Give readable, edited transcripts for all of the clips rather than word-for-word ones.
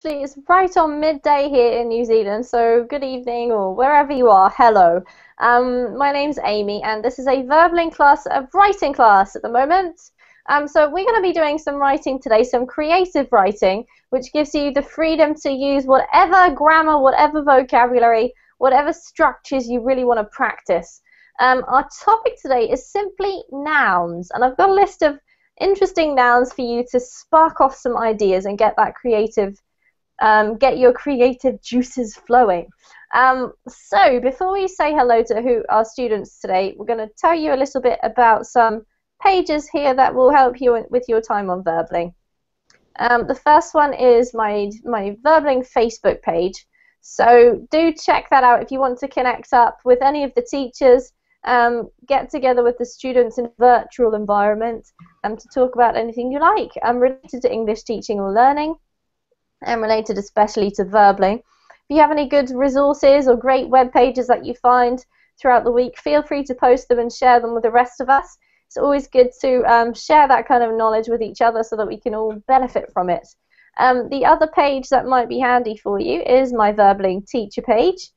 Actually, it's right on midday here in New Zealand, so good evening or wherever you are, hello. My name's Amy, and this is a verbaling class, a writing class at the moment. So we're going to be doing some writing today, some creative writing, which gives you the freedom to use whatever grammar, whatever vocabulary, whatever structures you really want to practice. Our topic today is simply nouns, and I've got a list of interesting nouns for you to spark off some ideas and get your creative juices flowing. So before we say hello to our students today, we're going to tell you a little bit about some pages here that will help you with your time on Verbling. The first one is my Verbling Facebook page. So do check that out if you want to connect up with any of the teachers, get together with the students in a virtual environment, to talk about anything you like related to English teaching or learning, and related especially to verbling. If you have any good resources or great web pages that you find throughout the week, feel free to post them and share them with the rest of us. It's always good to share that kind of knowledge with each other so that we can all benefit from it. The other page that might be handy for you is my Verbling teacher page.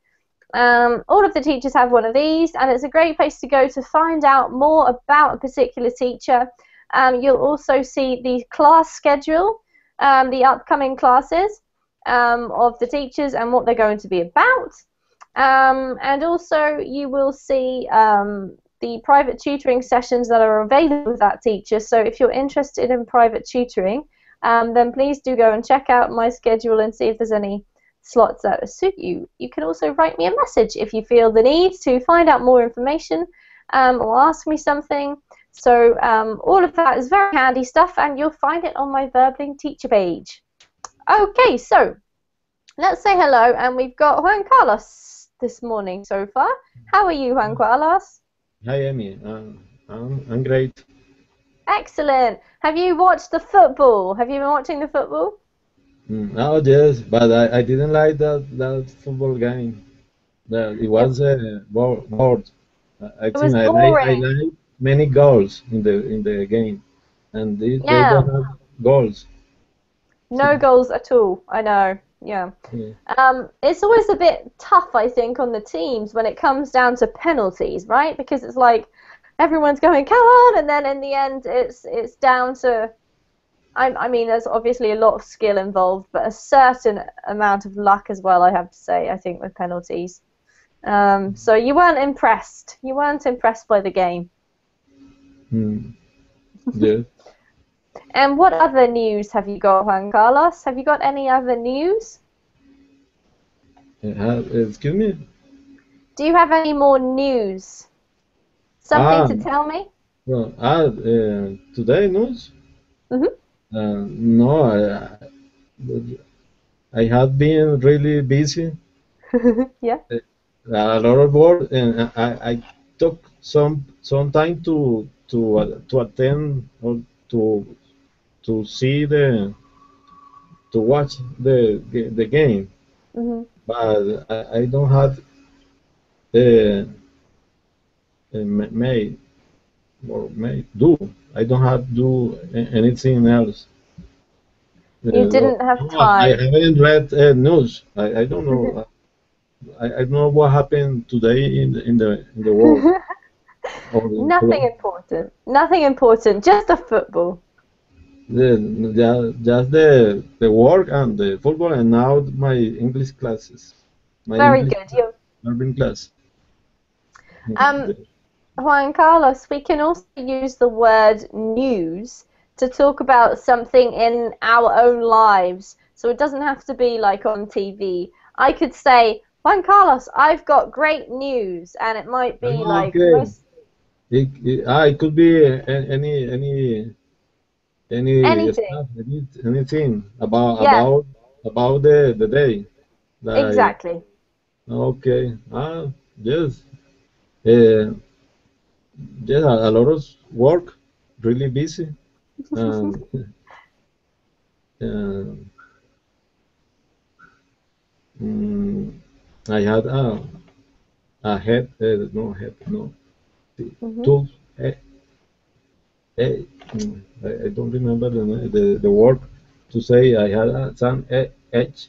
All of the teachers have one of these, and it's a great place to go to find out more about a particular teacher. You'll also see the class schedule, the upcoming classes of the teachers and what they're going to be about. And also you will see the private tutoring sessions that are available with that teacher. So if you're interested in private tutoring, then please do go and check out my schedule and see if there's any slots that suit you. You can also write me a message if you feel the need to find out more information or ask me something. So all of that is very handy stuff, and you'll find it on my Verbling teacher page. Okay, so let's say hello, and we've got Juan Carlos this morning so far. How are you, Juan Carlos? Hi, Amy. I'm great. Excellent. Have you watched the football? Have you been watching the football? Oh, yes, but I didn't like that football game. It It, was bored. I it think was I boring. like many goals in the game, and they don't Yeah, have goals. no goals at all. I know. Yeah. Yeah. It's always a bit tough, I think, on the teams when it comes down to penalties, right? Because it's like everyone's going, come on, and then in the end, it's down to. I mean, there's obviously a lot of skill involved, but a certain amount of luck as well, I have to say, I think, with penalties. So you weren't impressed. You weren't impressed by the game. Mm, yes. And what other news have you got, Juan Carlos? Have you got any other news? Excuse me. Do you have any more news? Something Ah, to tell me? no. Today news? Hmm. No, I have been really busy. Yeah. A lot of work, and I took some time to attend or to see to watch the game, Hmm. but I don't have uh, may may do. I don't have do anything else. You No, didn't have I time. haven't read news. I don't know. I don't know what happened today in the world or in Nothing important. Nothing important. Just the football. just the work and the football, and now my English classes, my Very English good. You. urban class. Um, Juan Carlos, we can also use the word news to talk about something in our own lives. So it doesn't have to be like on TV. I could say, Juan Carlos, I've got great news, and it might be like Okay, most it could be any anything. stuff, anything Yeah, about the day. Like exactly. okay, yes, uh, yes, a lot of work, really busy, and uh, mm, I had a head, no, Hmm. two, I don't remember the word. to say I had some edge.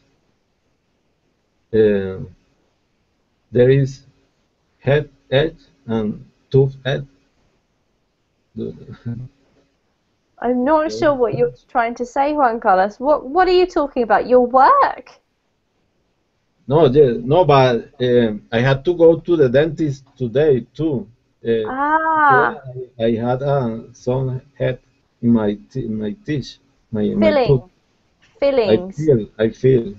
Uh, there is head edge and tooth edge. I'm not sure what you're trying to say, Juan Carlos. What are you talking about? Your work? No, yeah, no, but I had to go to the dentist today too. Uh, because Ah, I had some head in in my teeth, my tooth. fillings. I feel,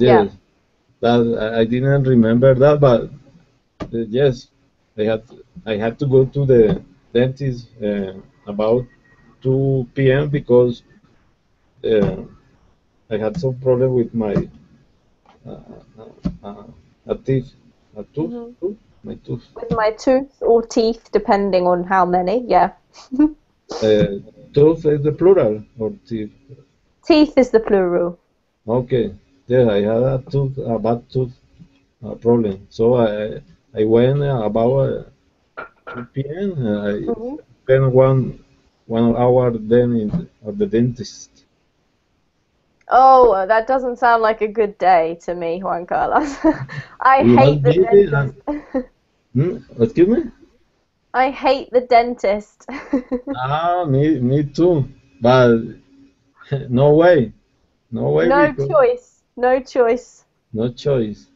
Yeah. yes. That I didn't remember that, but yes, I had I had to go to the dentist about 2 p.m. because uh, I had some problem with my uh, a teeth, a tooth, Hmm. my tooth. With my tooth or teeth, depending on how many. Yeah. Uh, Tooth is the plural or teeth. Teeth is the plural. Okay, yeah, I had a bad tooth problem, so I went about 2 p.m. I Hmm. spent one hour then at the dentist. Oh, that doesn't sound like a good day to me, Juan Carlos. I It was hate the busy and dentist. excuse me. I hate the dentist. Me too. But no way, no way No because choice. No choice. no choice.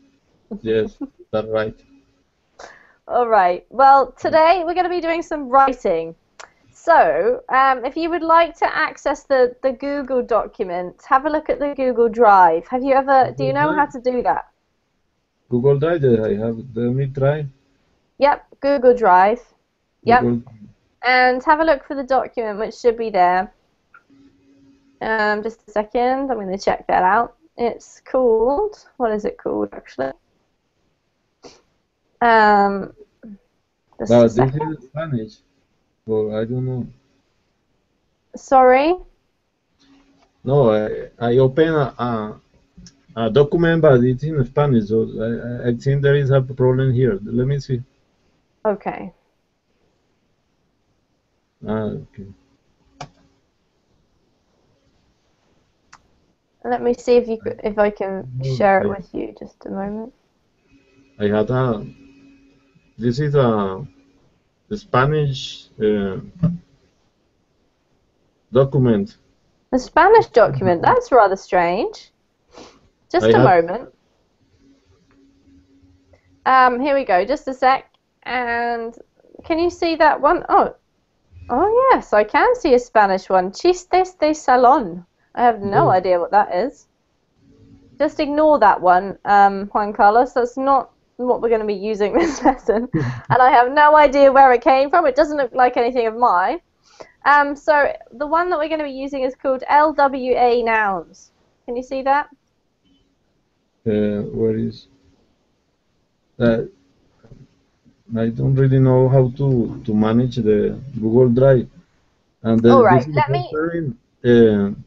Yes, that's right. All right. Well, today we're going to be doing some writing. So, if you would like to access the Google document, have a look at the Google Drive. Do you Google know how Drive. to do that? Google Drive. I have. Let me try. Yep, Google Drive. Yep. Google. And have a look for the document, which should be there. Just a second. I'm going to check that out. It's called, what is it called actually? Um, just a But this second. is Spanish, or I don't know. Sorry. No, I open a document, but it's in Spanish, so I think there is a problem here. Let me see. Okay. Okay. Let me see if I can share it I, with you. Just a moment. I had a. This is a Spanish document. A Spanish document. That's rather strange. I Just a had. moment. Here we go. Just a sec. And can you see that one? Oh yes, I can see a Spanish one. Chistes de salón. I have no Yes. idea what that is. Just ignore that one, Juan Carlos. That's not what we're going to be using this lesson. And I have no idea where it came from. It doesn't look like anything of mine. So the one that we're going to be using is called LWA nouns. Can you see that? Where is? Uh, I don't really know how to manage the Google Drive, and All right. this is the Let first me. time.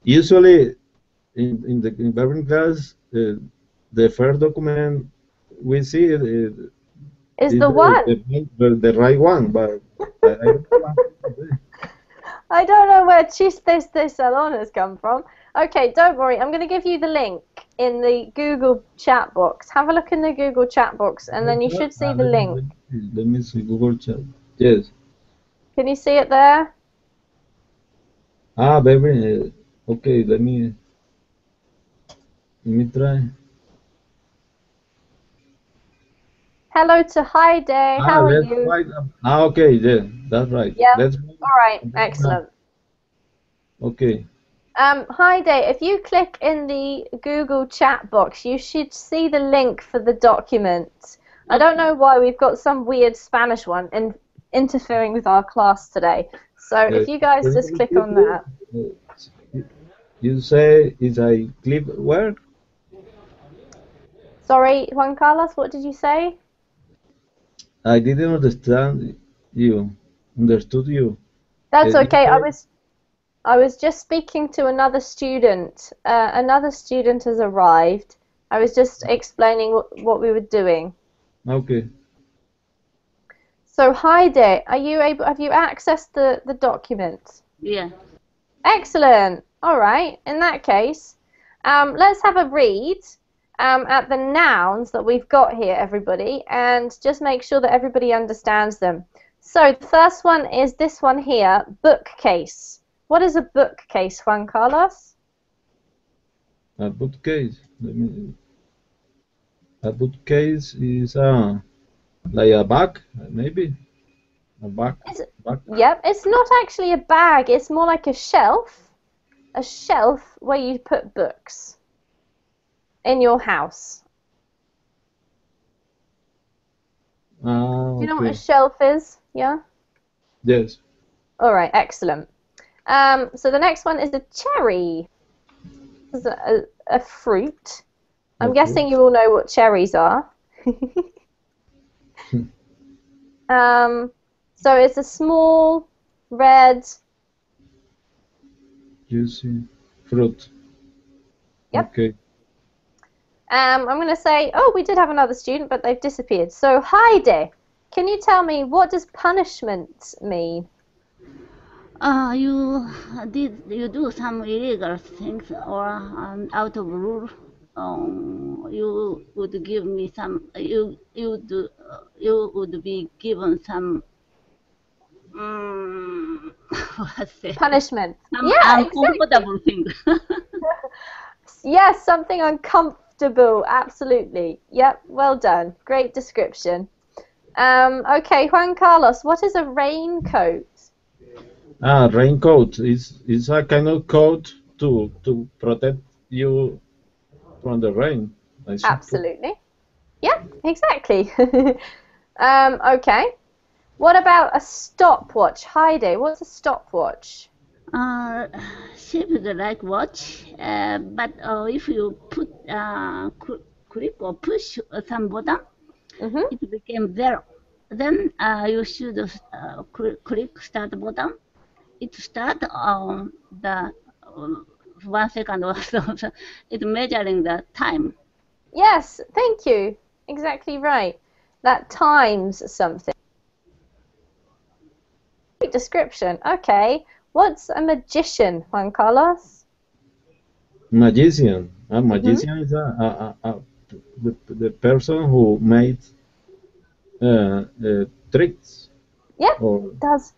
Usually, in the in Barbering class, the first document we see Is is the one. the right one, but I don't know what happened today. I don't know where Chistes de Salón has come from. Okay, don't worry. I'm going to give you the link in the Google chat box. Have a look in the Google chat box, and Google then you Chat? should see the link. Let me see Google Chat. Yes. Can you see it there? Baby. Okay, let me try. Hello to Hi Day. How are Let's you? write. Okay, yeah, that's right. Yeah. Let's All right. write. Excellent. Okay. Hi Day. If you click in the Google chat box, you should see the link for the document. I don't know why we've got some weird Spanish one interfering with our class today. So Uh, if you guys can you just click repeat, on that. please? You say is I click where? Sorry, Juan Carlos, what did you say? I didn't understand you. Understood you. That's You okay. say I was just speaking to another student. Another student has arrived. I was just explaining what we were doing. okay. So, hi there. Are you able? Have you accessed the document? Yeah. Excellent. All right. In that case, let's have a read at the nouns that we've got here, everybody, and just make sure that everybody understands them. So the first one is this one here, bookcase. What is a bookcase, Juan Carlos? A bookcase. A bookcase is like a bag, maybe a bag. It's, Bag. yep, it's not actually a bag. It's more like a shelf where you put books in your house. Ah, Do you know what a okay. shelf is? Yeah? Yes. All right, excellent. So the next one is a cherry. This is a fruit. I'm A guessing fruit. you all know what cherries are. Um, so it's a small red. Juicy fruit. Yep. Okay. I'm going to say, oh, we did have another student, but they've disappeared. So Heidi, can you tell me what does punishment mean? You do some illegal things or out of rule. You would give me some. You would be given some. Um, what's it? Punishment. Some Yeah, exactly. uncomfortable thing. Yes, something uncomfortable. Absolutely. Yep, well done. Great description. Okay, Juan Carlos, what is a raincoat? Raincoat is a kind of coat to protect you from the rain. I suppose. Absolutely. Yeah, exactly. Okay. What about a stopwatch? Heidi, what's a stopwatch? uh, Shaped like watch, but if you put click or push some button, Mm-hmm. it became zero. Then you should click start button. It start on the 1 second or so. It's measuring the time. Yes, thank you. Exactly right. That times something. Great description. Okay. What's a magician, Juan Carlos? Magician. A Mm-hmm. magician is the person who made tricks Yeah, or does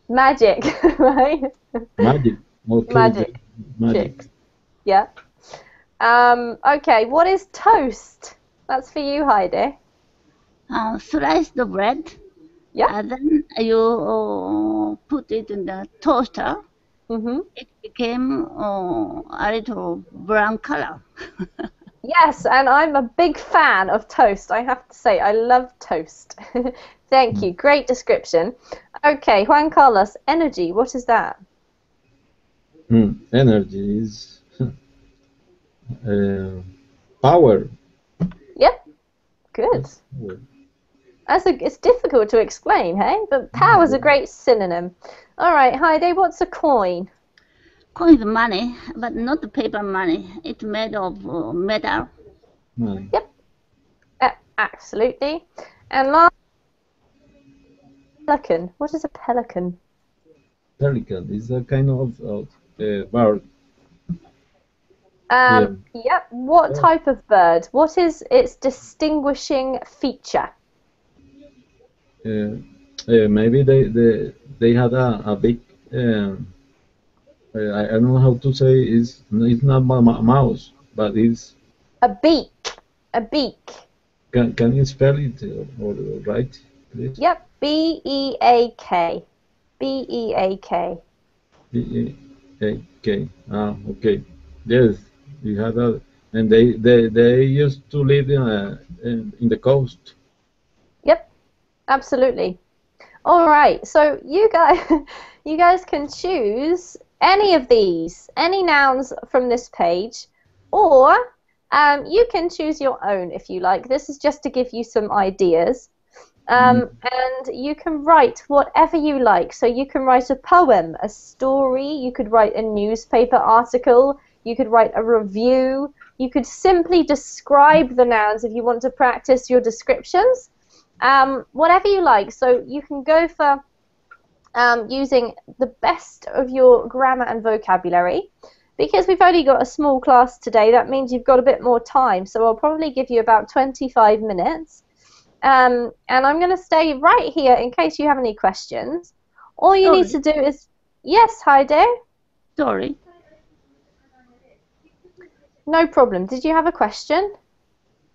magic, right? magic. Okay, Magic. magic. Chicks. Yeah. Okay, what is toast? That's for you, Heidi. Slice the bread. Yeah. Then you put it in the toaster. Mm-hmm. It became a little brown color. Yes, and I'm a big fan of toast. I have to say, I love toast. Thank you. Great description. Okay, Juan Carlos, energy, what is that? Energy is uh, power. Yep, good. Yes, power. It's difficult to explain, hey? But power's a great synonym. All right, Heidi, what's a coin? Coin is money, but not paper money. It's made of metal. Money. Yep, absolutely. And last, pelican. What is a pelican? Pelican is a kind of bird. Yeah. Yep. What Oh, type of bird? What is its distinguishing feature? uh, maybe they had a big. Um, I don't know how to say it's not mouse, but it's A beak. A beak. can you spell it or write, please? Yep. B-E-A-K. B-E-A-K. Okay. Okay. Yes, we had that, and they used to live in the coast. Yep. Absolutely. All right. So you guys, you guys can choose any of these, any nouns from this page, or you can choose your own if you like. This is just to give you some ideas. Mm, And you can write whatever you like. So you can write a poem, a story, you could write a newspaper article, you could write a review, you could simply describe the nouns if you want to practice your descriptions. Whatever you like. So you can go for using the best of your grammar and vocabulary. Because we've only got a small class today, that means you've got a bit more time. So I'll probably give you about 25 minutes. And I'm going to stay right here in case you have any questions. All you need to do is... Yes, Heide? Story. No problem. Did you have a question?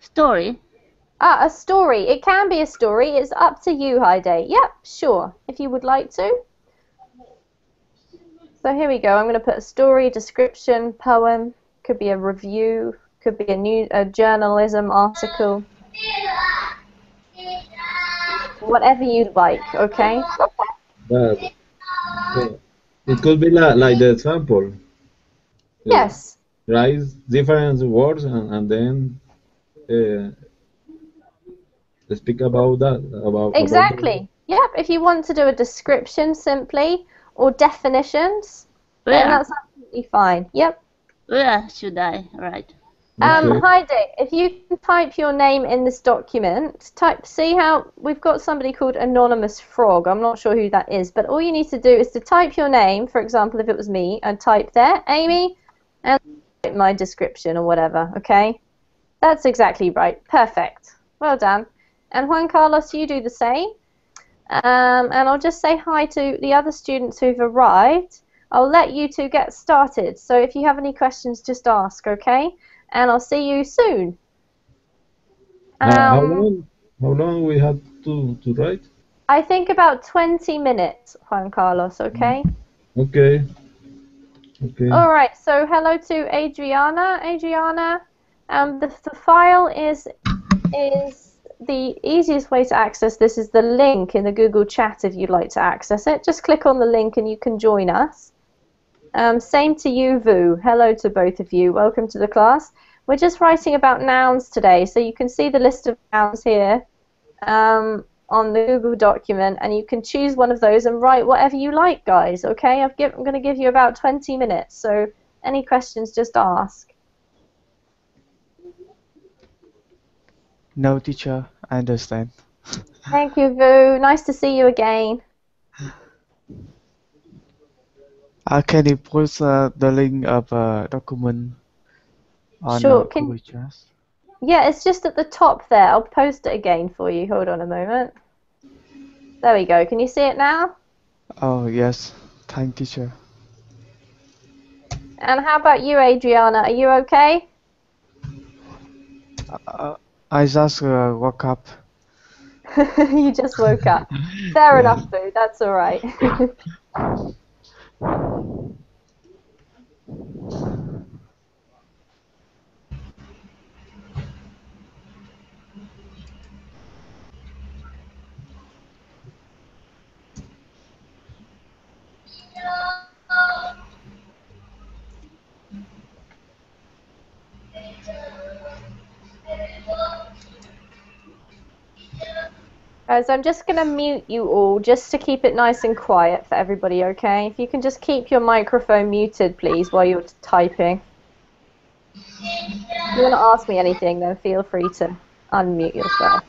Story. A story. It can be a story. It's up to you, Heide. Yep, sure, if you would like to. So here we go. I'm going to put a story, description, poem. Could be a review. Could be a journalism article. Whatever you'd like, okay? But it could be like the example. Yes. Write different words and then speak about that. About that. Exactly. Yep. If you want to do a description simply or definitions, then Where? that's absolutely fine. Yep. Where should I write? Okay. Heidi, if you can type your name in this document, see how we've got somebody called Anonymous Frog. I'm not sure who that is, but all you need to do is to type your name. For example, if it was me, I'd type there, Amy, and write my description or whatever, okay? That's exactly right. Perfect. Well done. And Juan Carlos, you do the same. And I'll just say hi to the other students who've arrived. I'll let you two get started. So if you have any questions, just ask, okay? And I'll see you soon. How long? How long we have to write? I think about 20 minutes, Juan Carlos, okay? Okay. Okay. All right, so hello to Adriana. Adriana, the file is the easiest way to access this is the link in the Google chat if you'd like to access it. Just click on the link and you can join us. Same to you, Vu. Hello to both of you. Welcome to the class. We're just writing about nouns today, so you can see the list of nouns here on the Google document, and you can choose one of those and write whatever you like, guys, okay? I'm going to give you about 20 minutes, so any questions, just ask. No, teacher, I understand. Thank you, Vu. Nice to see you again. Can you post the link of document on Sure. Google Chat? Yeah, it's just at the top there. I'll post it again for you. Hold on a moment. There we go. Can you see it now? Oh, yes. Thank teacher. And how about you, Adriana? Are you okay? I just woke up. You just woke up. Fair Yeah. enough, Boo. That's all right. So I'm just going to mute you all just to keep it nice and quiet for everybody, okay? If you can just keep your microphone muted, please, while you're typing. If you want to ask me anything, then feel free to unmute yourself.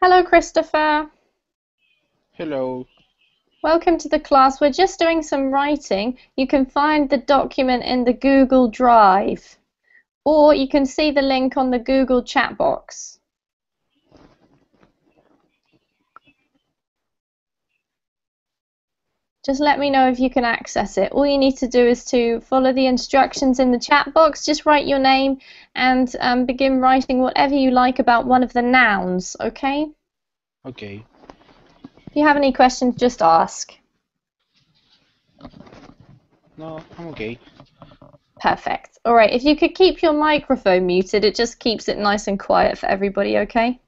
Hello, Christopher. Hello. Welcome to the class. We're just doing some writing. You can find the document in the Google Drive, or you can see the link on the Google chat box. Just let me know if you can access it. All you need to do is to follow the instructions in the chat box. Just write your name and begin writing whatever you like about one of the nouns, okay? Okay. If you have any questions, just ask. No, I'm okay. Perfect. All right, if you could keep your microphone muted, it just keeps it nice and quiet for everybody, okay?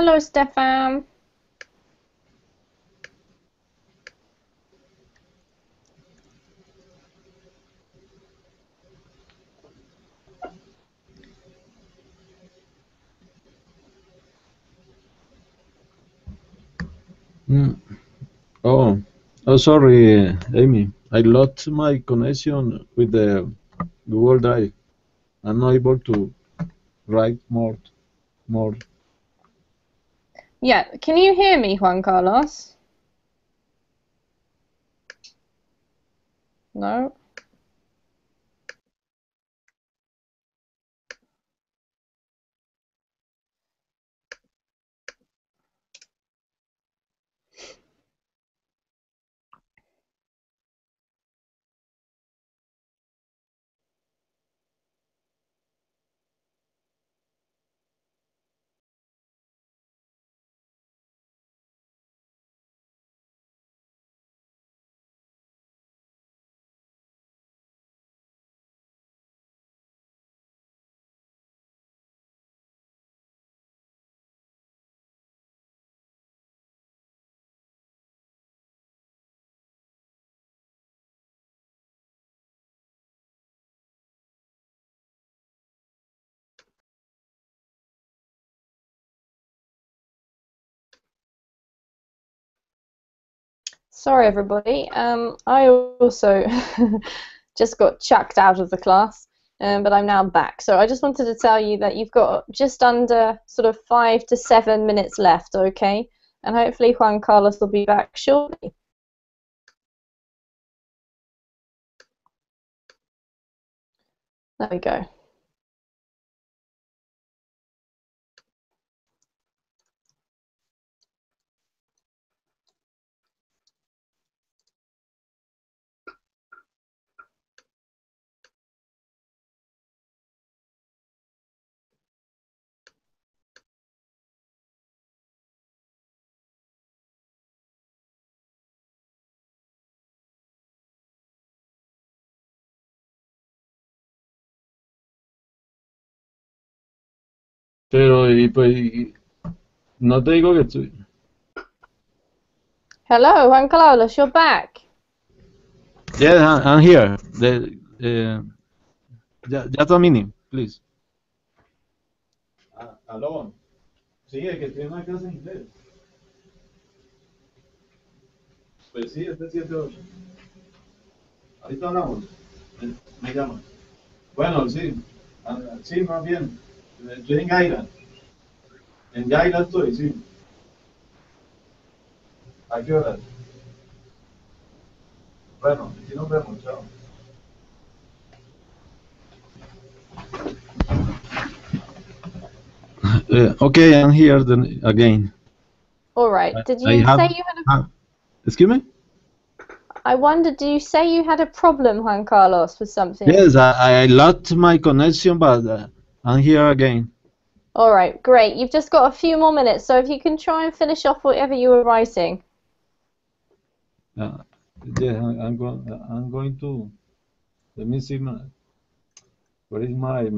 Hello, Stefan. Oh, oh, sorry, Amy. I lost my connection with the Google Drive. I'm not able to write more. Yeah, can you hear me, Juan Carlos? No? Sorry, everybody. I also just got chucked out of the class, but I'm now back. So I just wanted to tell you that you've got just under sort of 5 to 7 minutes left, okay? And hopefully Juan Carlos will be back shortly. There we go. Pero, y pues, no te digo que estoy. Hello, Juan Carlos, you're back. Yes, I'm here. Just a minute, please. Aló. Sí, es que estoy en una clase de inglés. Pues sí, este 7-8. Ahorita hablamos. Me llaman. Bueno, sí. Sí, más bien. Estoy en Gaira. En Gaira estoy, sí. ¿A qué hora? Bueno, aquí nos vemos, chao. Okay, I'm here again. All right. Did I you have. say you had a... Excuse me? I wondered, do you say you had a problem, Juan Carlos, with something? Yes, I lost my connection, but I'm here again. All right, great. You've just got a few more minutes, so if you can try and finish off whatever you were writing. Yeah, I'm going to. Let me see where is my.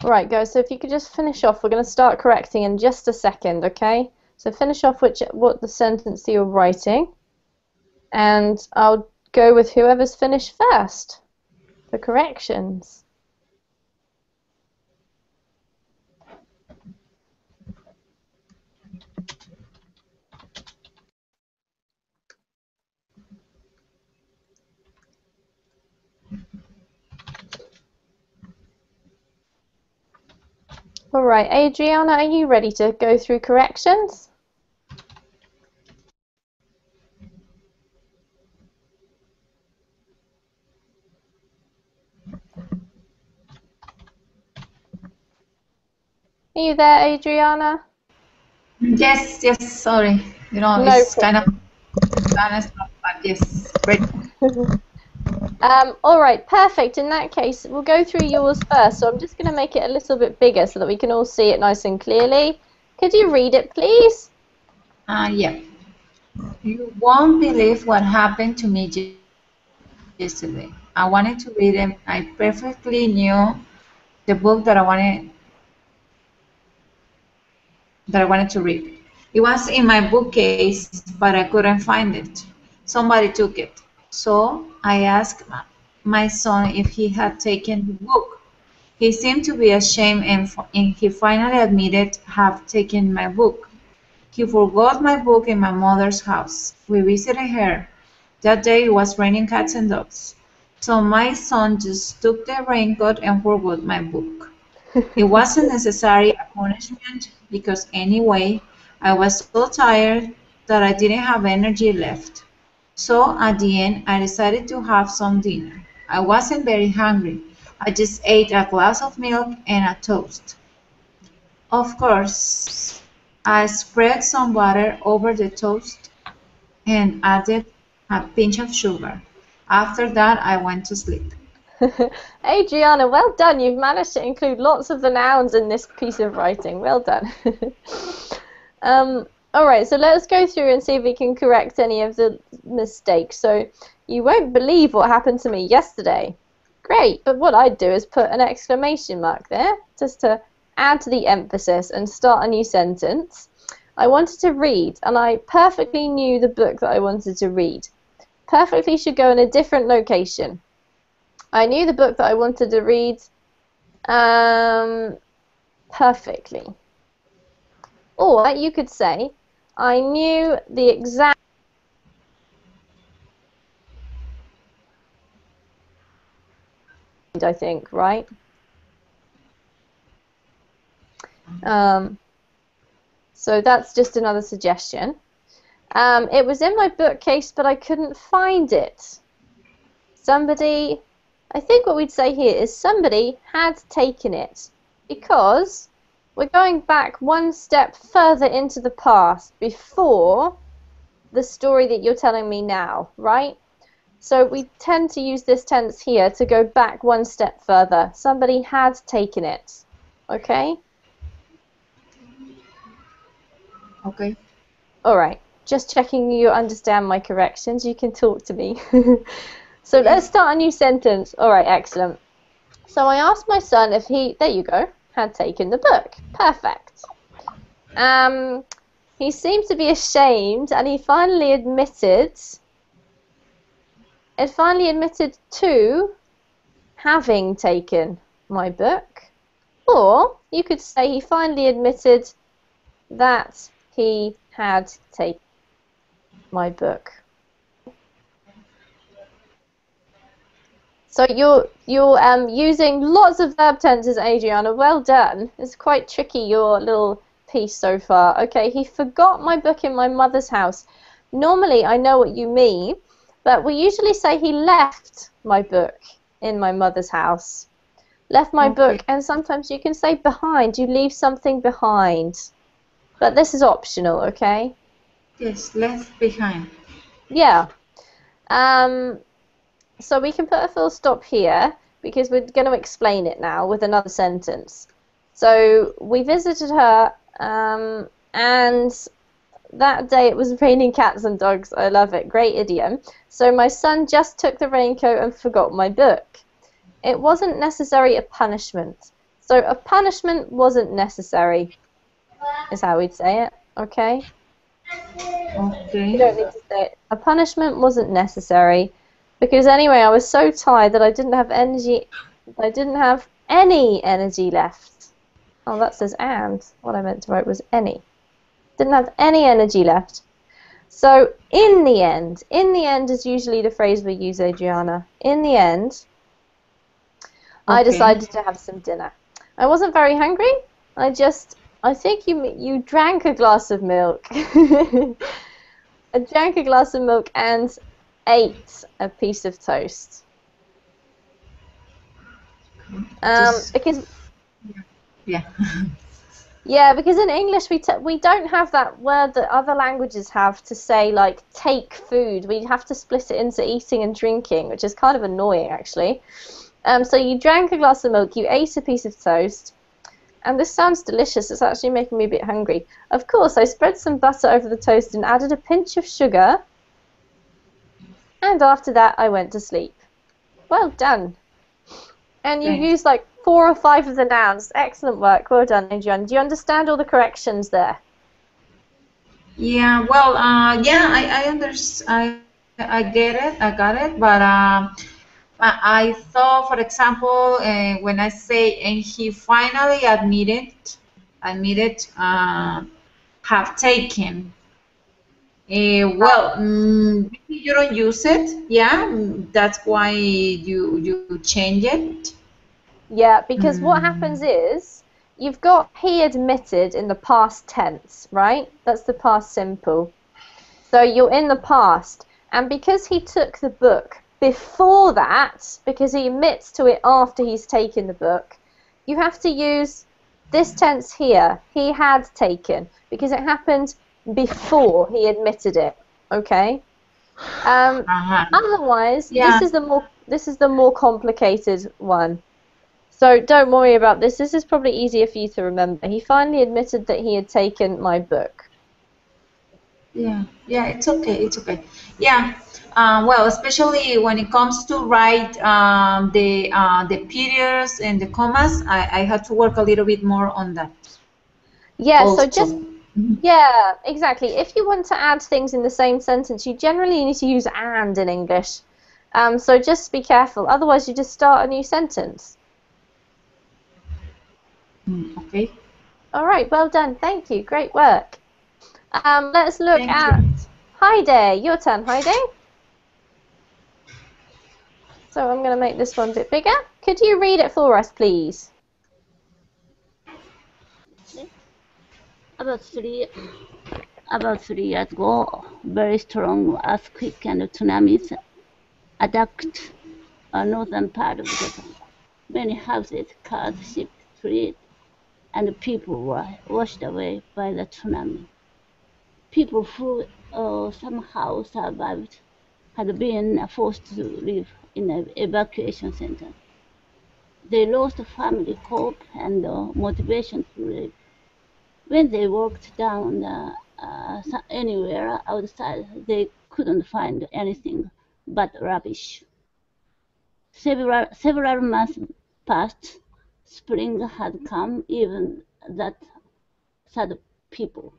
Right, guys, so if you could just finish off, we're going to start correcting in just a second, okay? So finish off what the sentence that you're writing, and I'll go with whoever's finished first for corrections. All right, Adriana, are you ready to go through corrections? Are you there, Adriana? Yes, yes, sorry. You know, No it's kind problem. of honest, but yes, great. All right, perfect. In that case, we'll go through yours first. So I'm just going to make it a little bit bigger so that we can all see it nice and clearly. Could you read it, please? Yeah. You won't believe what happened to me yesterday. I wanted to read it. I perfectly knew the book that I wanted to read. It was in my bookcase, but I couldn't find it. Somebody took it. So I asked my son if he had taken the book. He seemed to be ashamed and he finally admitted have taken my book. He forgot my book in my mother's house. We visited her. That day it was raining cats and dogs. So my son just took the raincoat and forgot my book. It wasn't necessarily a punishment because anyway, I was so tired that I didn't have energy left. So at the end, I decided to have some dinner. I wasn't very hungry. I just ate a glass of milk and a toast. Of course, I spread some butter over the toast and added a pinch of sugar. After that, I went to sleep. Adriana, well done. You've managed to include lots of the nouns in this piece of writing. Well done. All right, so let's go through and see if we can correct any of the mistakes. So you won't believe what happened to me yesterday. Great, but what I'd do is put an exclamation mark there just to add to the emphasis and start a new sentence. I wanted to read, and I perfectly knew the book that I wanted to read. Perfectly should go in a different location. I knew the book that I wanted to read perfectly. Or you could say, I knew the exact I think, right? So that's just another suggestion. It was in my bookcase, but I couldn't find it. Somebody, I think what we'd say here is somebody had taken it, because we're going back one step further into the past before the story that you're telling me now, right? So we tend to use this tense here to go back one step further. Somebody had taken it, okay? Okay. All right, just checking you understand my corrections. You can talk to me. So let's start a new sentence. All right, excellent. So I asked my son if he, there you go, had taken the book. Perfect. He seemed to be ashamed, and he finally admitted to having taken my book. Or you could say he finally admitted that he had taken my book. So you're using lots of verb tenses, Adriana. Well done. It's quite tricky, your little piece so far. Okay, he forgot my book in my mother's house. Normally, I know what you mean, but we usually say he left my book in my mother's house. Left my book, and sometimes you can say behind. You leave something behind. But this is optional, okay? Yes, left behind. Yeah. So we can put a full stop here because we're going to explain it now with another sentence. So we visited her, and that day it was raining cats and dogs. I love it. Great idiom. So my son just took the raincoat and forgot my book. It wasn't necessarily a punishment. So a punishment wasn't necessary, is how we'd say it, okay? You don't need Okay. to say it. A punishment wasn't necessary because anyway, I was so tired that I didn't have energy. I didn't have any energy left. Oh, that says and. What I meant to write was any. Didn't have any energy left. So in the end is usually the phrase we use, Adriana. In the end, I Okay. decided to have some dinner. I wasn't very hungry. I think you drank a glass of milk. I drank a glass of milk and ate a piece of toast. Just Because yeah. yeah, because in English we don't have that word that other languages have to say like take food. We have to split it into eating and drinking, which is kind of annoying actually. So you drank a glass of milk, you ate a piece of toast, and this sounds delicious. It's actually making me a bit hungry. Of course, I spread some butter over the toast and added a pinch of sugar, and after that I went to sleep. Well done. And you Thanks. used like 4 or 5 of the nouns. Excellent work. Well done, Adrian. Do you understand all the corrections there? Yeah, well, yeah, I get it, I got it, but I thought, for example, when I say, and he finally admitted, have taken. Well, maybe you don't use it, yeah, that's why you change it. Yeah, because what Mm, happens is you've got he admitted in the past tense, right? That's the past simple. So you're in the past. And because he took the book before that, because he admits to it after he's taken the book, you have to use this tense here. He had taken, because it happened before he admitted it. Okay? uh-huh. Otherwise, Yeah, this is the more complicated one. So don't worry about this. This is probably easier for you to remember. He finally admitted that he had taken my book. yeah, it's okay, it's okay. Yeah, well, especially when it comes to write the periods and the commas, I had to work a little bit more on that Yeah, so just also. Mhm. yeah, exactly. If you want to add things in the same sentence, you generally need to use and in English. So just be careful. Otherwise, you just start a new sentence. Okay, All right, well done. Thank you. Great work. Let's look thank you. at Heide. Your turn, Heide. So I'm going to make this one a bit bigger. Could you read it for us, please? About three years ago, very strong earthquake and tsunamis attacked a northern part of Japan. Many houses, cars, ships, trees, and people were washed away by the tsunami. People who somehow survived had been forced to live in an evacuation center. They lost family hope and motivation to live. When they walked down anywhere outside, they couldn't find anything but rubbish. Several months passed. Spring had come, even that sad people.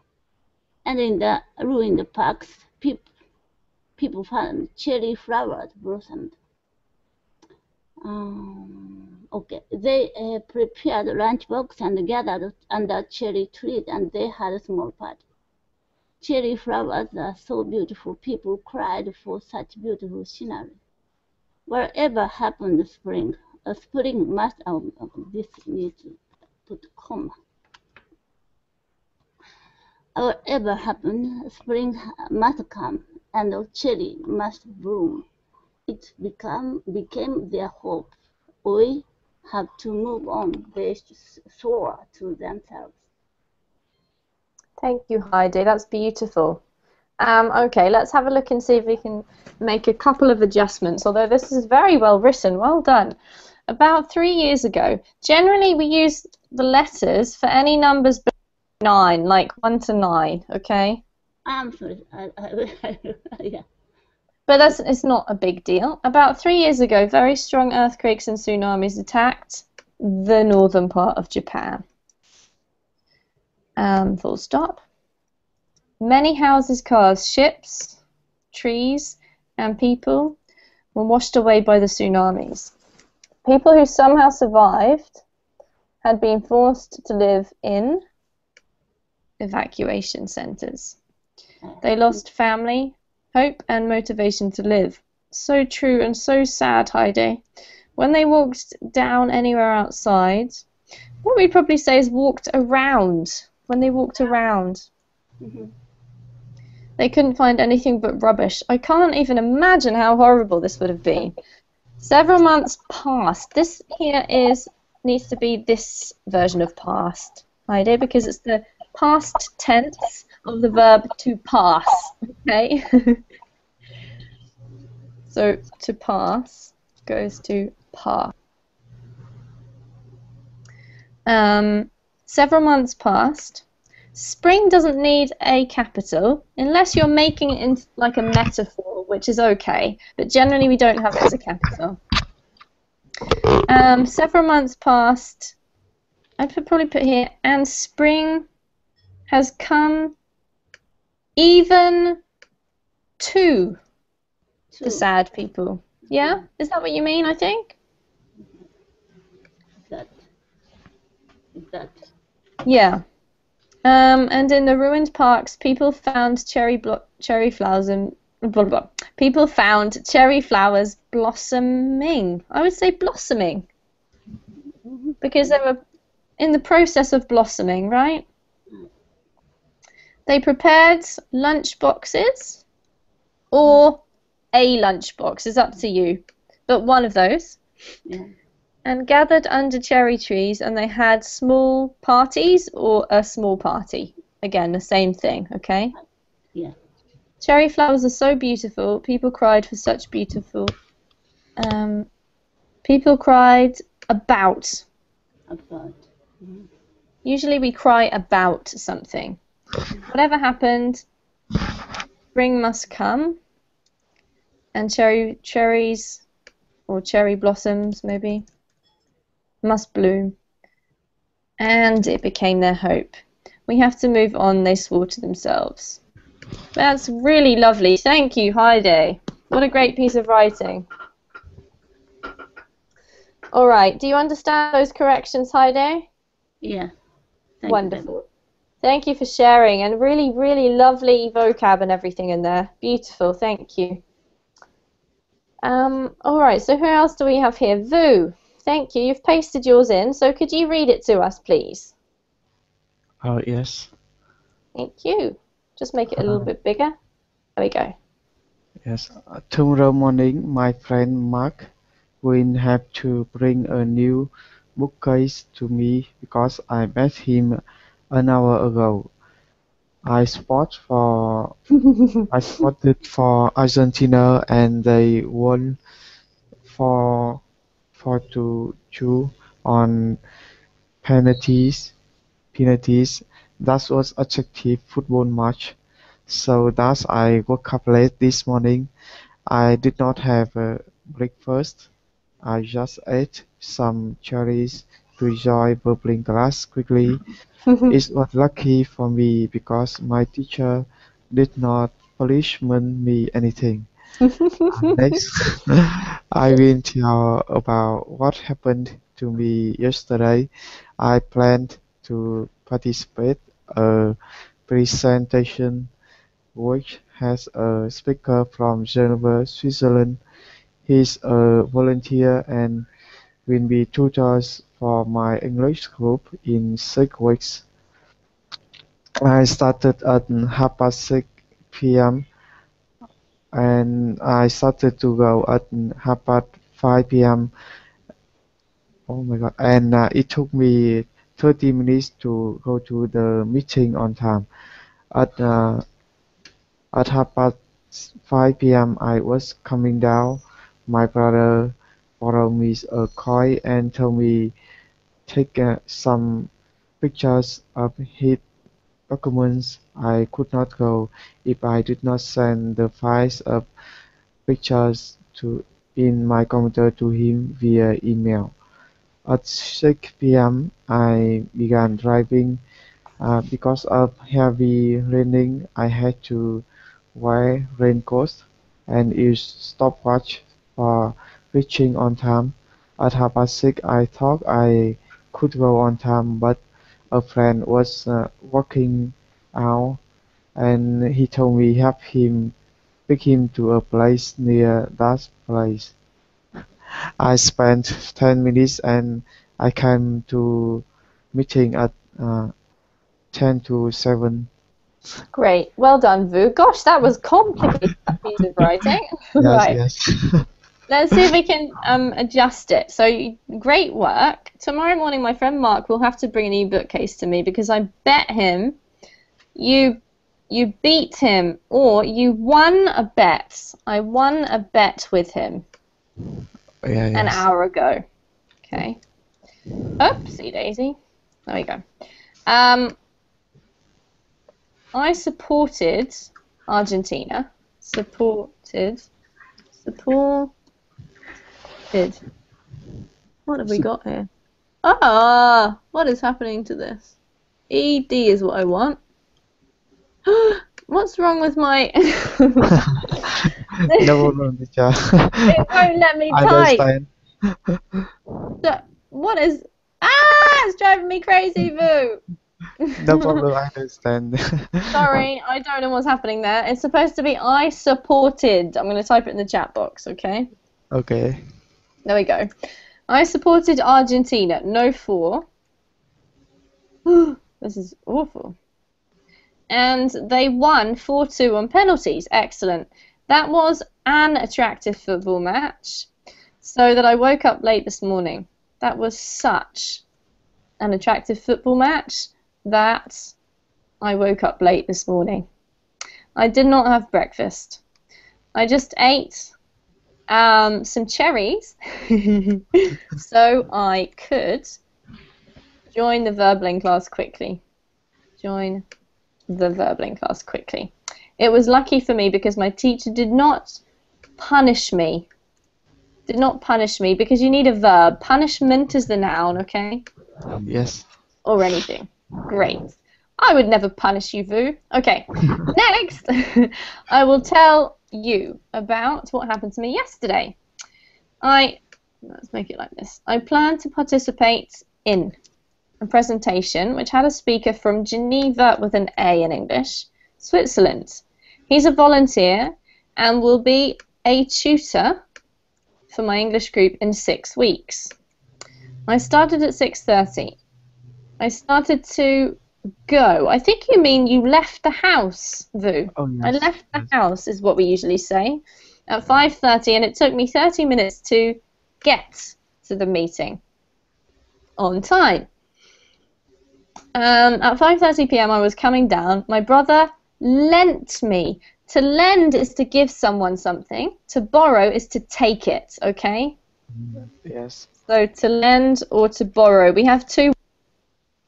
And in the ruined parks, people found cherry flowers blossomed. Okay, they prepared lunchbox and gathered under cherry trees, and they had a small party. Cherry flowers are so beautiful. People cried for such beautiful scenery. Whatever happened to spring? A spring must. This needs to put comma. Whatever happened, spring must come, and cherry must bloom. It became their hope. We have to move on. They swore to themselves. Thank you, Heidi. That's beautiful. Okay, let's have a look and see if we can make a couple of adjustments, although this is very well written. Well done. About 3 years ago, generally we use the letters for any numbers below 9, like 1 to 9, okay? I'm sorry. Yeah. But it's not a big deal. About 3 years ago, very strong earthquakes and tsunamis attacked the northern part of Japan. Full stop. Many houses, cars, ships, trees, and people were washed away by the tsunamis. People who somehow survived had been forced to live in evacuation centers. They lost family, hope, and motivation to live. So true and so sad, Heidi. When they walked down anywhere outside, what we'd probably say is walked around. When they walked around, they couldn't find anything but rubbish. I can't even imagine how horrible this would have been. Several months passed. This here needs to be this version of past, Heidi, because it's the past tense of the verb to pass. Okay. So to pass goes to pass. Several months passed. Spring doesn't need a capital unless you're making it into like a metaphor, which is okay, but generally we don't have it as a capital. Several months passed. I'd probably put here, and spring has come even to the sad people. Yeah? Is that what you mean, I think? That. Yeah. And in the ruined parks, people found cherry flowers and blah, blah. People found cherry flowers blossoming. I would say blossoming because they were in the process of blossoming, right? They prepared lunch boxes or a lunchbox. It's up to you, but one of those. Yeah. And gathered under cherry trees, and they had small parties or a small party. Again, the same thing, okay? Yeah. Cherry flowers are so beautiful. People cried for such beautiful. People cried about. Usually we cry about something. Whatever happened, spring must come, and cherries or cherry blossoms maybe must bloom, and it became their hope. We have to move on, they swore to themselves. That's really lovely. Thank you, Heidi. What a great piece of writing. All right, do you understand those corrections, Heidi? Yeah. Wonderful. Thank you for sharing, and really, really lovely vocab and everything in there. Beautiful, thank you. All right, so who else do we have here? Vu. Thank you. You've pasted yours in, so could you read it to us, please? Oh, yes. Thank you. Just make it a little bit bigger. There we go. Yes. Tomorrow morning, my friend Mark will have to bring a new bookcase to me because I met him an hour ago. I spotted for Argentina and they won 4-2 on penalties. That was attractive football match. So thus I woke up late this morning. I did not have breakfast. I just ate some cherries to enjoy bubbling glass quickly. It was lucky for me because my teacher did not punishment me anything. Next, I will tell about what happened to me yesterday. I planned to participate a presentation which has a speaker from Geneva, Switzerland. He's a volunteer and will be tutors for my English group in 6 weeks. I started at 6:30 p.m. and I started to go at 5:30 p.m. Oh my god! And it took me 30 minutes to go to the meeting on time. At 5:05 p.m. I was coming down. My brother borrowed me a coin and told me take some pictures of his documents. I could not go if I did not send the files of pictures in my computer to him via email. At 6 p.m., I began driving. Because of heavy raining, I had to wear raincoat and use stopwatch for reaching on time. At 6:30, I thought I could go on time, but a friend was walking out, and he told me help him pick him to a place near that place. I spent 10 minutes and I came to meeting at 10 to 7. Great. Well done, Vu. Gosh, that was complicated, that piece of writing. Yes, Right. yes. Let's see if we can adjust it. So, great work. Tomorrow morning, my friend Mark will have to bring an e-bookcase to me because I bet him you beat him or you won a bet. I won a bet with him Yeah, an yes. hour ago. Okay. Oopsie daisy. There we go. I supported Argentina. Supported. What have we got here? Ah, what is happening to this? ED is what I want. What's wrong with my... No problem, teacher. It won't let me I type. understand. So, what is... Ah, it's driving me crazy, Vu. No problem, I understand. Sorry, I don't know what's happening there. It's supposed to be I supported. I'm going to type it in the chat box, okay? Okay. There we go. I supported Argentina. No 4. This is awful. And they won 4-2 on penalties. Excellent. That was an attractive football match. So that I woke up late this morning. That was such an attractive football match that I woke up late this morning. I did not have breakfast. I just ate some cherries so I could join the verbling class quickly. Join the verbling class quickly. It was lucky for me because my teacher did not punish me. Did not punish me because you need a verb. Punishment is the noun, okay? Yes. Or anything. Great. I would never punish you, Vu. Okay. Next, I will tell you about what happened to me yesterday. Let's make it like this. I planned to participate in a presentation which had a speaker from Geneva with an A in English, Switzerland. He's a volunteer and will be a tutor for my English group in 6 weeks. I started at 6:30. I started to go. I think you mean you left the house, Vu. Oh, I yes. left the house is what we usually say at 5:30, and it took me 30 minutes to get to the meeting on time. At 5:30 p.m. I was coming down. My brother lent me. To lend is to give someone something. To borrow is to take it, okay? Yes. So to lend or to borrow. We have two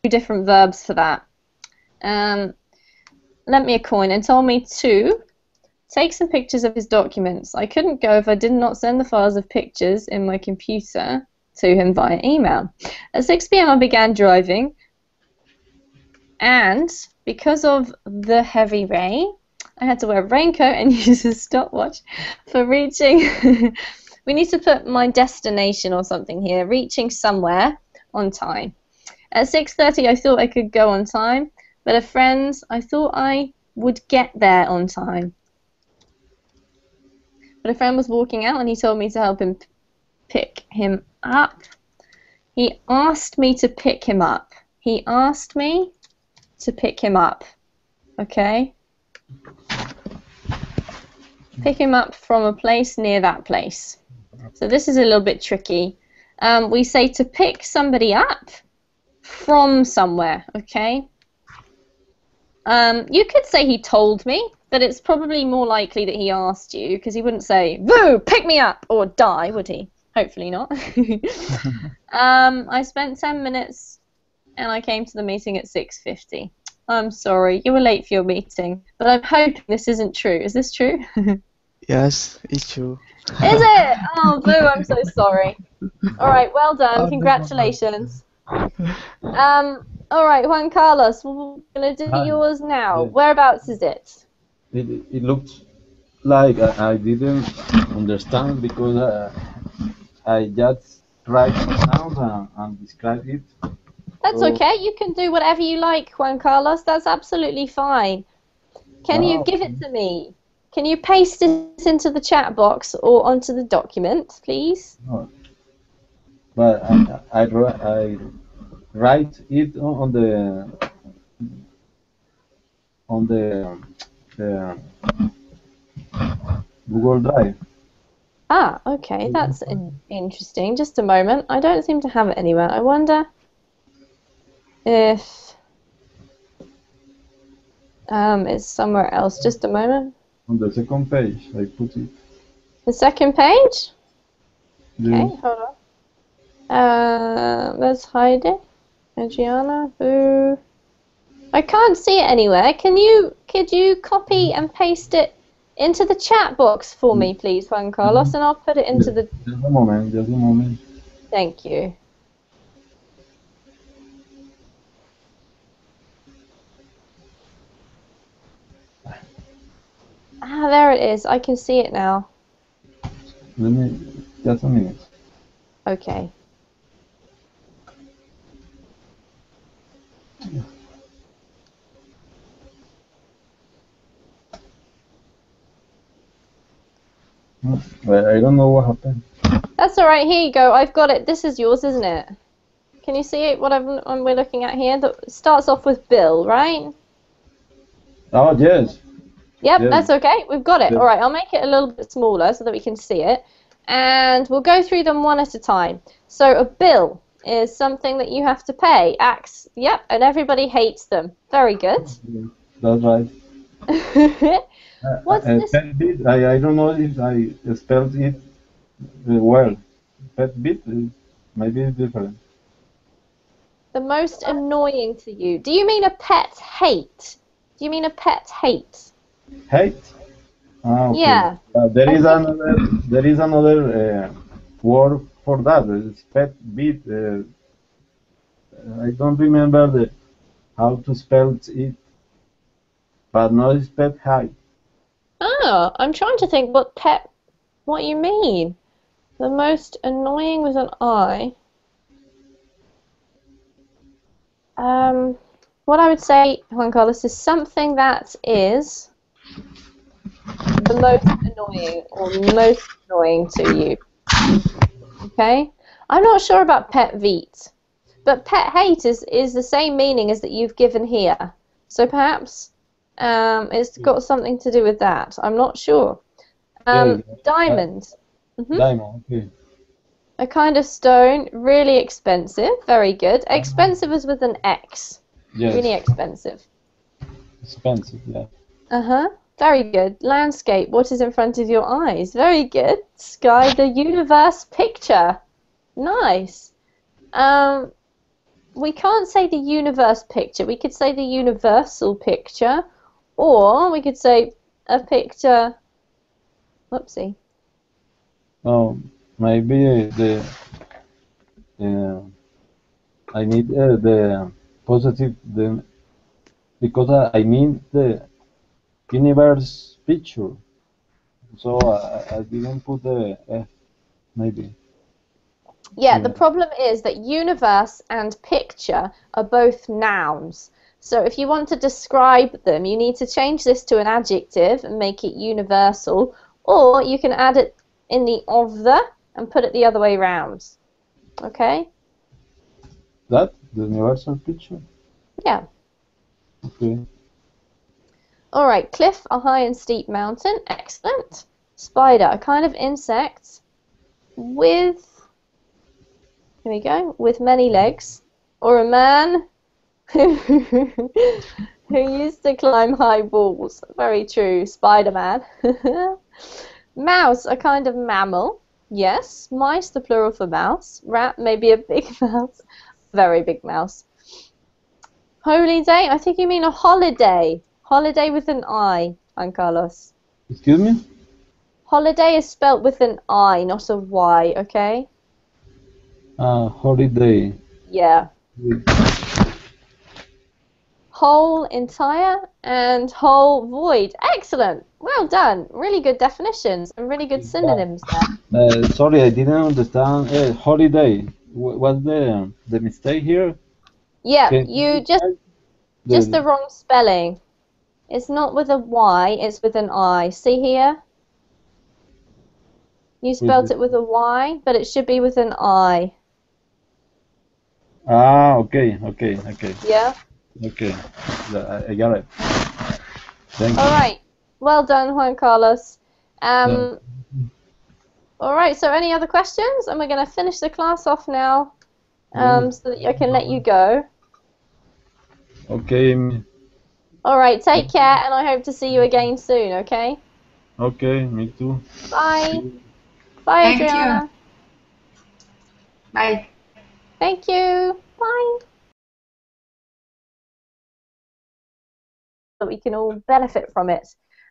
different verbs for that. Lent me a coin and told me to take some pictures of his documents. I couldn't go if I did not send the files of pictures in my computer to him via email. At 6 p.m. I began driving, and because of the heavy rain, I had to wear a raincoat and use a stopwatch for reaching. We need to put my destination or something here, reaching somewhere on time. At 6:30 I thought I could go on time, but a friend, I thought I would get there on time. But a friend was walking out and he told me to help him pick him up. He asked me to pick him up. He asked me to pick him up. Okay? Pick him up from a place near that place. So this is a little bit tricky. We say to pick somebody up from somewhere, okay? You could say he told me, but it's probably more likely that he asked you, because he wouldn't say, "Boo, pick me up," or die, would he? Hopefully not. I spent 10 minutes and I came to the meeting at 6:50. I'm sorry, you were late for your meeting, but I'm hoping this isn't true. Is this true? Yes, it's true. Is it? Oh, Boo, I'm so sorry. All right, well done. Oh, no problem. Congratulations. All right, Juan Carlos, we're going to do Hi. yours now. Yes. Whereabouts is it? It looks like I didn't understand because I just write sounds and describe it. That's So, okay. You can do whatever you like, Juan Carlos. That's absolutely fine. Can you oh, give it to me? Can you paste it into the chat box or onto the document, please? no, but I write it on the Google Drive. Ah, okay. That's interesting. Just a moment. I don't seem to have it anywhere. I wonder if it's somewhere else. Just a moment. On the second page, I put it. The second page? Okay, Yes. hold on. Let's hide it. Adriana, boo. I can't see it anywhere. Could you copy and paste it into the chat box for me, please, Juan Carlos, and I'll put it into the... Just a moment, just a moment. Thank you. Ah, there it is. I can see it now. Let me, just a minute. Okay. Well, I don't know what happened. That's all right. Here you go. I've got it. This is yours, isn't it? Can you see it? What we're looking at here? That starts off with Bill, right? Oh, yes. Yep, Yes. that's okay. We've got it. Yes. All right, I'll make it a little bit smaller so that we can see it. And we'll go through them one at a time. So a bill is something that you have to pay. Acts, yep, and everybody hates them. Very good. That's right. What's this? Pet bit, I don't know if I spelled it well. Pet bit, maybe it's different. The most annoying to you. Do you mean a pet hate? Do you mean a pet hate? Hate? Ah, okay. Yeah. There is I think- another word for that. It's pet bit. I don't remember how to spell it, but no, it's pet hate. Oh, I'm trying to think what you mean. The most annoying with an I. What I would say, Juan Carlos, is something that is the most annoying or most annoying to you. Okay? I'm not sure about pet veet, but pet hate is the same meaning as that you've given here. So perhaps it's got something to do with that. I'm not sure. Yes. Diamond. Mhm. Diamond, okay. A kind of stone, really expensive. Very good. Expensive is with an X. Yes. Really expensive. Expensive, yeah. Uh-huh. Very good. Landscape, what is in front of your eyes? Very good. Sky, the universe picture. Nice. We can't say the universe picture. We could say the universal picture, or we could say a picture. Whoopsie. Oh, maybe I need the positive because I mean the universe picture. So I didn't put the F, maybe. Yeah, the problem is that universe and picture are both nouns. So if you want to describe them, you need to change this to an adjective and make it universal, or you can add it in the of the and put it the other way round. Okay? That, the universal picture? Yeah. Okay. All right, cliff, a high and steep mountain. Excellent. Spider, a kind of insect with, here we go, with many legs. Or a man who used to climb high walls. Very true, Spider-Man. Mouse, a kind of mammal. Yes. Mice, the plural for mouse. Rat, maybe a big mouse. Very big mouse. Holy day, I think you mean a holiday. Holiday with an I, Carlos. Excuse me? Holiday is spelt with an I, not a Y, okay? Holiday. Yeah. Whole, entire, and whole, void. Excellent. Well done. Really good definitions and really good synonyms there. Sorry, I didn't understand. Holiday. What's the mistake here? Yeah, Can you you just the the wrong spelling. It's not with a Y, it's with an I. See here? You with spelt it with a Y, but it should be with an I. okay, okay, okay, Yeah? okay. I got it. Thank All you. right. Well done, Juan Carlos. Yeah. All right, so any other questions? And we're going to finish the class off now so that I can let you go. Okay, All right, take care, and I hope to see you again soon, okay? okay, me too. Bye. Bye, Thank you. Adriana. Bye. Thank you. Bye. That we can all benefit from it.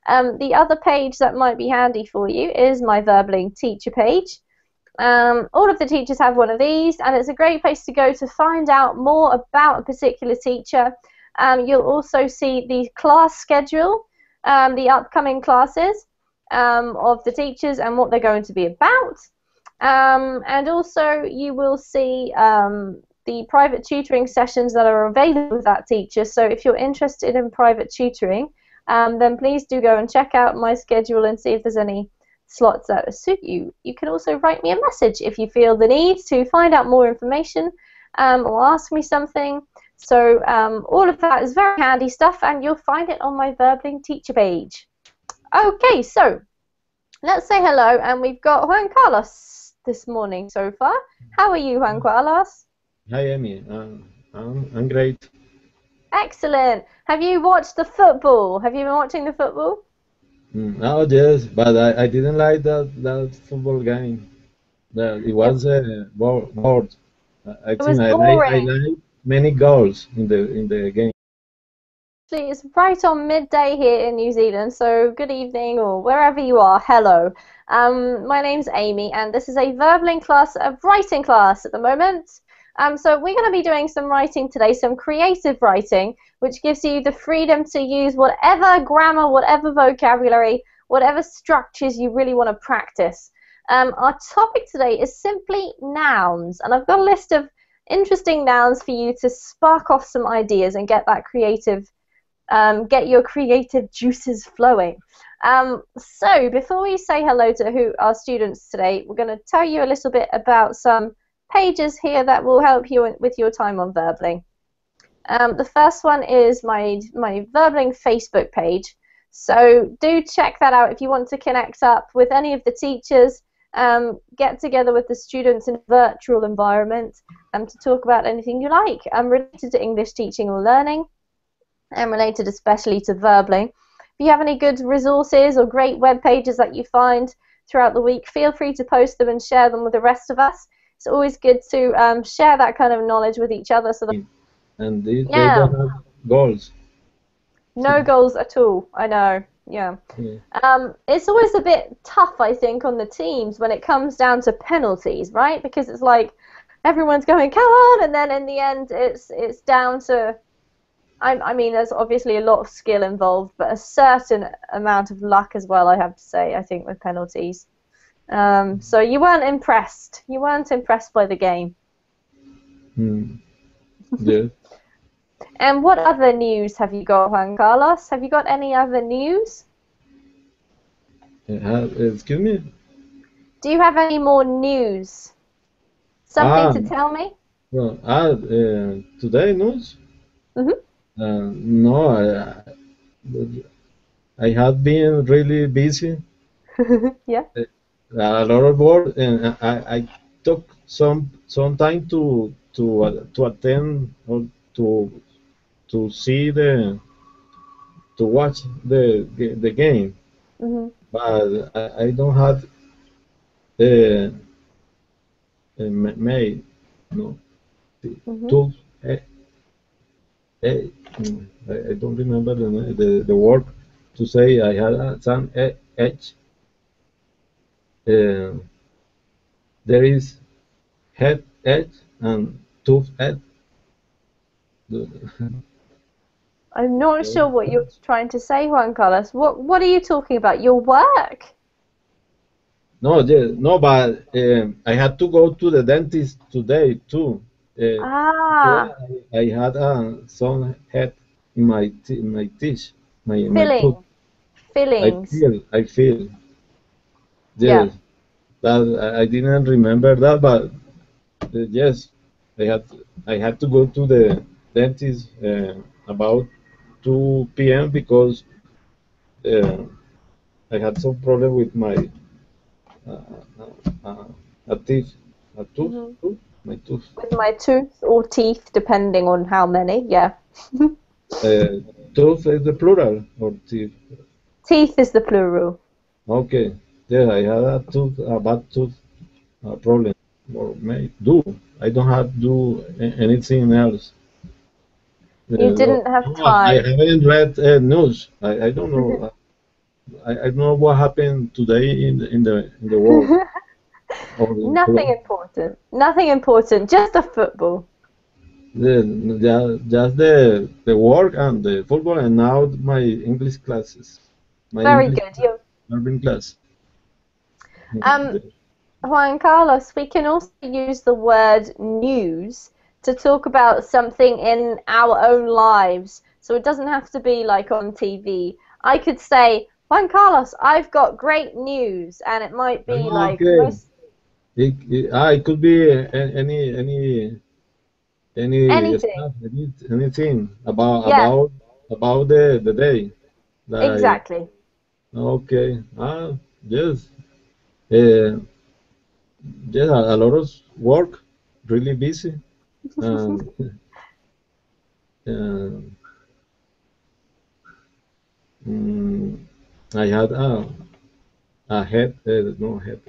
The other page that might be handy for you is my Verbling teacher page. All of the teachers have one of these, and it's a great place to go to find out more about a particular teacher. You'll also see the class schedule, the upcoming classes of the teachers and what they're going to be about. And also you will see the private tutoring sessions that are available with that teacher. So if you're interested in private tutoring, then please do go and check out my schedule and see if there's any slots that suit you. You can also write me a message if you feel the need to find out more information or ask me something. So all of that is very handy stuff, and you'll find it on my Verbling teacher page. Okay, so let's say hello, and we've got Juan Carlos this morning so far. How are you, Juan Carlos? Hi, Amy. I'm great. Excellent. Have you watched the football? Have you been watching the football? Oh yes, but I didn't like that football game. It It, was bored. I it think was I boring. like many goals in the game. Actually, it's right on midday here in New Zealand, so good evening or wherever you are, hello. My name's Amy, and this is a verbling class, a writing class at the moment. So we're going to be doing some writing today, some creative writing, which gives you the freedom to use whatever grammar, whatever vocabulary, whatever structures you really want to practice. Our topic today is simply nouns, and I've got a list of interesting nouns for you to spark off some ideas and get that creative get your creative juices flowing. So before we say hello to our students today, we're going to tell you a little bit about some pages here that will help you with your time on Verbling. The first one is my Verbling Facebook page. So do check that out if you want to connect up with any of the teachers, get together with the students in a virtual environment to talk about anything you like related to English teaching or learning, and related especially to verbling. If you have any good resources or great web pages that you find throughout the week, feel free to post them and share them with the rest of us. It's always good to share that kind of knowledge with each other. So And they don't have goals. No goals at all. I know. Yeah. It's always a bit tough, I think, on the teams when it comes down to penalties, right? Because it's like everyone's going, come on, and then in the end, it's down to. I mean, there's obviously a lot of skill involved, but a certain amount of luck as well, I have to say, I think, with penalties. So you weren't impressed. You weren't impressed by the game. Yeah. And what other news have you got, Juan Carlos? Have you got any other news? Excuse me? Do you have any more news? Something to tell me? No, today news? Mm-hmm. No, I have been really busy. Yeah. A lot of work, and I took some time to attend or to see to watch the game, Mm-hmm. but I don't have uh, made no Mm-hmm. to I don't remember the word to say I had some edge. uh, there is head edge and tooth edge. I'm not sure what you're trying to say, Juan Carlos. What are you talking about? Your work? No, no, but I had to go to the dentist today too. Because Ah, I had some head in my teeth, my tooth. filling, fillings. I feel. Yeah. Yes, that I didn't remember that, but yes, I had I had to go to the dentist about 2 p.m. because uh, I had some problem with my a teeth, a tooth, Hmm. my tooth. With my tooth or teeth, depending on how many. Yeah. Uh, Tooth is the plural or teeth. Teeth is the plural. Okay, yeah, I had a bad tooth problem, or may do. I don't have to do anything else. You No, didn't have I time. haven't read news. I don't know. I don't know what happened today in the world or in Nothing Colombia. important. Nothing important. Just the football. Just the work and the football, and now my English classes, my Very English good. You. learning class. Um, Juan Carlos, we can also use the word news to talk about something in our own lives. So it doesn't have to be like on TV. I could say, Juan Carlos, I've got great news, and it might be like Okay, most it could be any anything. stuff, anything about Yeah, the day. Like exactly. okay, yes, uh, yes, a lot of work, really busy, and uh, mm, I had a head, no head.